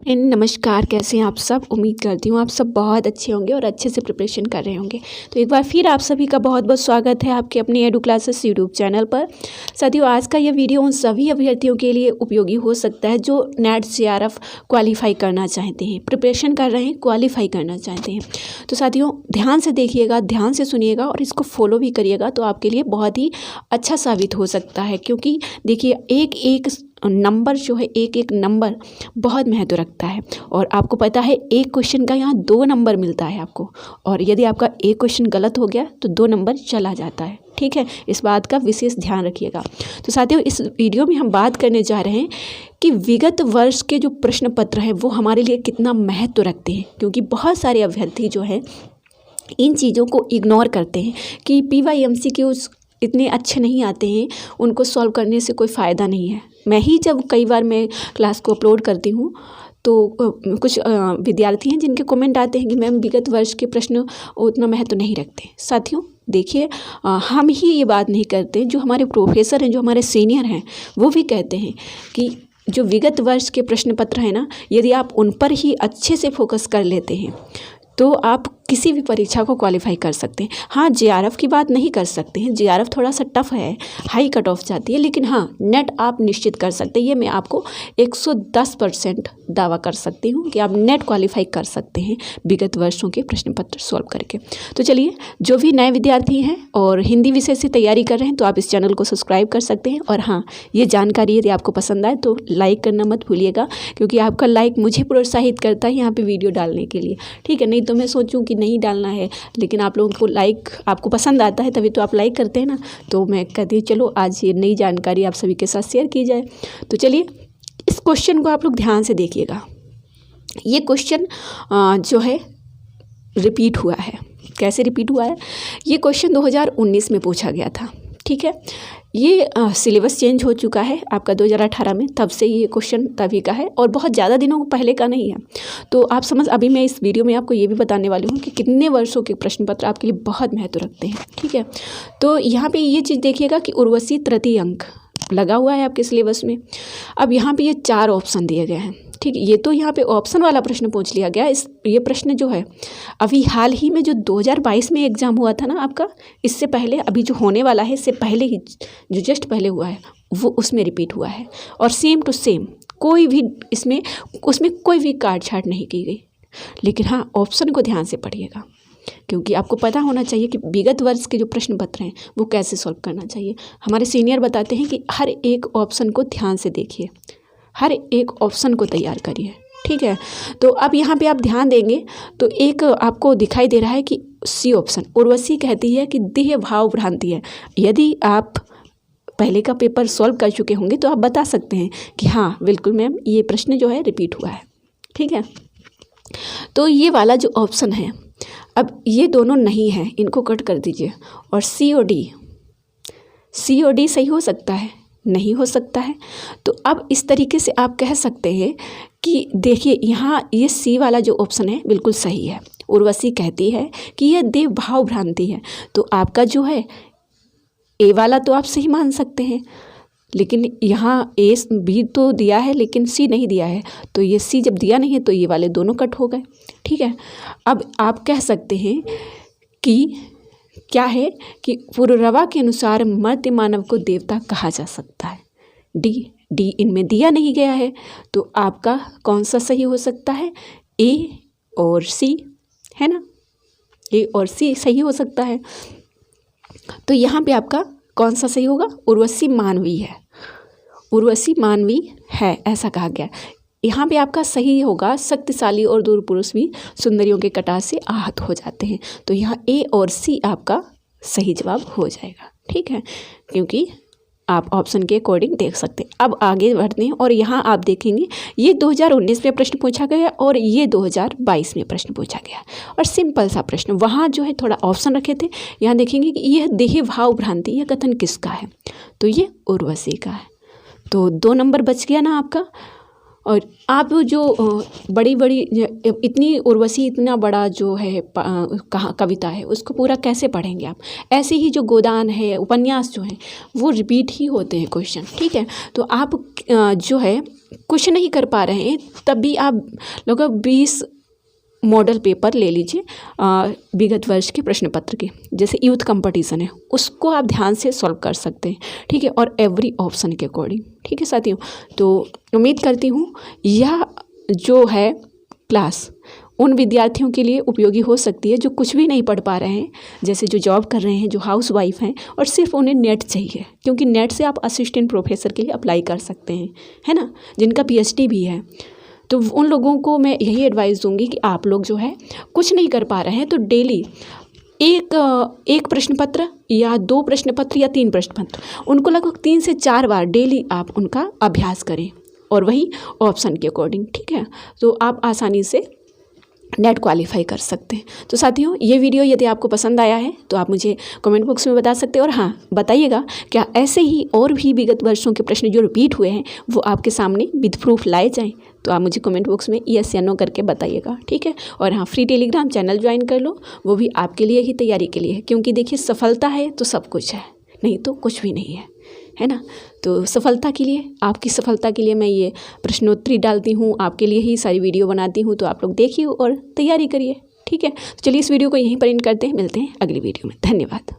नमस्कार, कैसे हैं आप सब। उम्मीद करती हूँ आप सब बहुत अच्छे होंगे और अच्छे से प्रिपरेशन कर रहे होंगे। तो एक बार फिर आप सभी का बहुत बहुत स्वागत है आपके अपने एडू क्लासेस यूट्यूब चैनल पर। साथियों, आज का ये वीडियो उन सभी अभ्यर्थियों के लिए उपयोगी हो सकता है जो नेट CRF क्वालिफाई करना चाहते हैं, प्रिपरेशन कर रहे हैं, क्वालिफाई करना चाहते हैं। तो साथियों, ध्यान से देखिएगा, ध्यान से सुनिएगा और इसको फॉलो भी करिएगा तो आपके लिए बहुत ही अच्छा साबित हो सकता है। क्योंकि देखिए, एक एक नंबर जो है, एक एक नंबर बहुत महत्व रखता है। और आपको पता है, एक क्वेश्चन का यहाँ 2 नंबर मिलता है आपको, और यदि आपका एक क्वेश्चन गलत हो गया तो 2 नंबर चला जाता है। ठीक है, इस बात का विशेष ध्यान रखिएगा। तो साथियों, इस वीडियो में हम बात करने जा रहे हैं कि विगत वर्ष के जो प्रश्न पत्र हैं वो हमारे लिए कितना महत्व रखते हैं। क्योंकि बहुत सारे अभ्यर्थी जो हैं इन चीज़ों को इग्नोर करते हैं कि PYMCQs इतने अच्छे नहीं आते हैं, उनको सॉल्व करने से कोई फ़ायदा नहीं है। मैं ही जब कई बार मैं क्लास को अपलोड करती हूँ तो कुछ विद्यार्थी हैं जिनके कमेंट आते हैं कि मैम विगत वर्ष के प्रश्न उतना महत्व नहीं रखते। साथियों देखिए, हम ही ये बात नहीं करते, जो हमारे प्रोफेसर हैं, जो हमारे सीनियर हैं, वो भी कहते हैं कि जो विगत वर्ष के प्रश्न पत्र हैं ना, यदि आप उन पर ही अच्छे से फोकस कर लेते हैं तो आप किसी भी परीक्षा को क्वालिफाई कर सकते हैं। हाँ, JRF की बात नहीं कर सकते हैं, JRF थोड़ा सा टफ है, हाई कट ऑफ जाती है, लेकिन हाँ, नेट आप निश्चित कर सकते हैं। ये मैं आपको 110% दावा कर सकती हूँ कि आप नेट क्वालिफाई कर सकते हैं विगत वर्षों के प्रश्न पत्र सॉल्व करके। तो चलिए, जो भी नए विद्यार्थी हैं और हिंदी विषय से तैयारी कर रहे हैं तो आप इस चैनल को सब्सक्राइब कर सकते हैं। और हाँ, ये जानकारी यदि आपको पसंद आए तो लाइक करना मत भूलिएगा, क्योंकि आपका लाइक मुझे प्रोत्साहित करता है यहाँ पर वीडियो डालने के लिए। ठीक है, नहीं तो मैं सोचूं कि नहीं डालना है, लेकिन आप लोगों को लाइक, आपको पसंद आता है तभी तो आप लाइक करते हैं ना। तो मैं कहती हूँ चलो आज ये नई जानकारी आप सभी के साथ शेयर की जाए। तो चलिए, इस क्वेश्चन को आप लोग ध्यान से देखिएगा। ये क्वेश्चन जो है रिपीट हुआ है। कैसे रिपीट हुआ है? ये क्वेश्चन 2019 में पूछा गया था। ठीक है, ये सिलेबस चेंज हो चुका है आपका 2018 में, तब से ये क्वेश्चन तभी का है और बहुत ज़्यादा दिनों पहले का नहीं है। तो आप समझ, अभी मैं इस वीडियो में आपको ये भी बताने वाली हूँ कि कितने वर्षों के प्रश्न पत्र आपके लिए बहुत महत्व रखते हैं। ठीक है, तो यहाँ पे ये चीज़ देखिएगा कि उर्वशी तृतीय अंक लगा हुआ है आपके सिलेबस में। अब यहाँ पे ये 4 ऑप्शन दिए गए हैं। ठीक है, ये तो यहाँ पे ऑप्शन वाला प्रश्न पूछ लिया गया। ये प्रश्न जो है अभी हाल ही में जो 2022 में एग्ज़ाम हुआ था ना आपका, इससे पहले अभी जो होने वाला है, इससे पहले ही जो जस्ट पहले हुआ है वो उसमें रिपीट हुआ है। और सेम टू सेम, कोई भी उसमें कोई भी काट छाट नहीं की गई। लेकिन हाँ, ऑप्शन को ध्यान से पढ़िएगा, क्योंकि आपको पता होना चाहिए कि विगत वर्ष के जो प्रश्न पत्र हैं वो कैसे सॉल्व करना चाहिए। हमारे सीनियर बताते हैं कि हर एक ऑप्शन को ध्यान से देखिए, हर एक ऑप्शन को तैयार करिए। ठीक है, तो अब यहाँ पे आप ध्यान देंगे तो एक आपको दिखाई दे रहा है कि C ऑप्शन, उर्वशी कहती है कि देह भाव भ्रांति है। यदि आप पहले का पेपर सॉल्व कर चुके होंगे तो आप बता सकते हैं कि हाँ बिल्कुल मैम, ये प्रश्न जो है रिपीट हुआ है। ठीक है, तो ये वाला जो ऑप्शन है, अब ये दोनों नहीं है, इनको कट कर दीजिए। और C और D सही हो सकता है? नहीं हो सकता है। तो अब इस तरीके से आप कह सकते हैं कि देखिए, यहाँ ये C वाला जो ऑप्शन है बिल्कुल सही है। उर्वशी कहती है कि यह देव भाव भ्रांति है। तो आपका जो है A वाला तो आप सही मान सकते हैं, लेकिन यहाँ A B तो दिया है लेकिन C नहीं दिया है। तो ये C जब दिया नहीं है तो ये वाले दोनों कट हो गए। ठीक है, अब आप कह सकते हैं कि क्या है कि पुररवा के अनुसार मर्त्य मानव को देवता कहा जा सकता है। डी इनमें दिया नहीं गया है, तो आपका कौन सा सही हो सकता है? A और C, है ना? A और C सही हो सकता है। तो यहाँ पे आपका कौन सा सही होगा? उर्वशी मानवी है, उर्वशी मानवी है, ऐसा कहा गया। यहाँ पे आपका सही होगा, शक्तिशाली और दूर पुरुष भी सुंदरियों के कटार से आहत हो जाते हैं। तो यहाँ A और C आपका सही जवाब हो जाएगा। ठीक है, क्योंकि आप ऑप्शन के अकॉर्डिंग देख सकते हैं। अब आगे बढ़ते हैं और यहाँ आप देखेंगे ये 2019 में प्रश्न पूछा गया और ये 2022 में प्रश्न पूछा गया, और सिंपल सा प्रश्न। वहाँ जो है थोड़ा ऑप्शन रखे थे, यहाँ देखेंगे कि यह देह भाव भ्रांति, यह कथन किसका है? तो ये उर्वशी का है। तो 2 नंबर बच गया ना आपका। और आप जो बड़ी बड़ी इतनी उर्वशी इतना बड़ा जो है कविता है उसको पूरा कैसे पढ़ेंगे आप। ऐसे ही जो गोदान है, उपन्यास जो हैं वो रिपीट ही होते हैं क्वेश्चन, ठीक है। तो आप जो है कुछ नहीं कर पा रहे हैं, तब भी आप लोग 20 मॉडल पेपर ले लीजिए विगत वर्ष के प्रश्न पत्र के, जैसे यूथ कंपटीशन है उसको आप ध्यान से सॉल्व कर सकते हैं, ठीक है, और एवरी ऑप्शन के अकॉर्डिंग, ठीक है साथियों। तो उम्मीद करती हूँ यह जो है क्लास उन विद्यार्थियों के लिए उपयोगी हो सकती है जो कुछ भी नहीं पढ़ पा रहे हैं, जैसे जो जॉब कर रहे हैं, जो हाउस वाइफ हैं, और सिर्फ उन्हें नेट चाहिए, क्योंकि नेट से आप असिस्टेंट प्रोफेसर के लिए अप्लाई कर सकते हैं, है ना, जिनका PhD भी है। तो उन लोगों को मैं यही एडवाइस दूंगी कि आप लोग जो है कुछ नहीं कर पा रहे हैं तो डेली एक प्रश्न पत्र या 2 प्रश्न पत्र या 3 प्रश्न पत्र, उनको लगभग 3 से 4 बार डेली आप उनका अभ्यास करें, और वही ऑप्शन के अकॉर्डिंग, ठीक है। तो आप आसानी से नेट क्वालिफाई कर सकते हैं। तो साथियों, ये वीडियो यदि आपको पसंद आया है तो आप मुझे कमेंट बॉक्स में बता सकते हैं, और हाँ बताइएगा क्या ऐसे ही और भी विगत वर्षों के प्रश्न जो रिपीट हुए हैं वो आपके सामने विद प्रूफ लाए जाएं। तो आप मुझे कमेंट बॉक्स में यस या नो करके बताइएगा, ठीक है। और हाँ, फ्री टेलीग्राम चैनल ज्वाइन कर लो, वो भी आपके लिए ही तैयारी के लिए है, क्योंकि देखिए सफलता है तो सब कुछ है, नहीं तो कुछ भी नहीं है ना। तो सफलता के लिए, आपकी सफलता के लिए मैं ये प्रश्नोत्तरी डालती हूँ, आपके लिए ही सारी वीडियो बनाती हूँ, तो आप लोग देखिए और तैयारी करिए, ठीक है। तो चलिए इस वीडियो को यहीं पर एंड करते हैं, मिलते हैं अगली वीडियो में। धन्यवाद।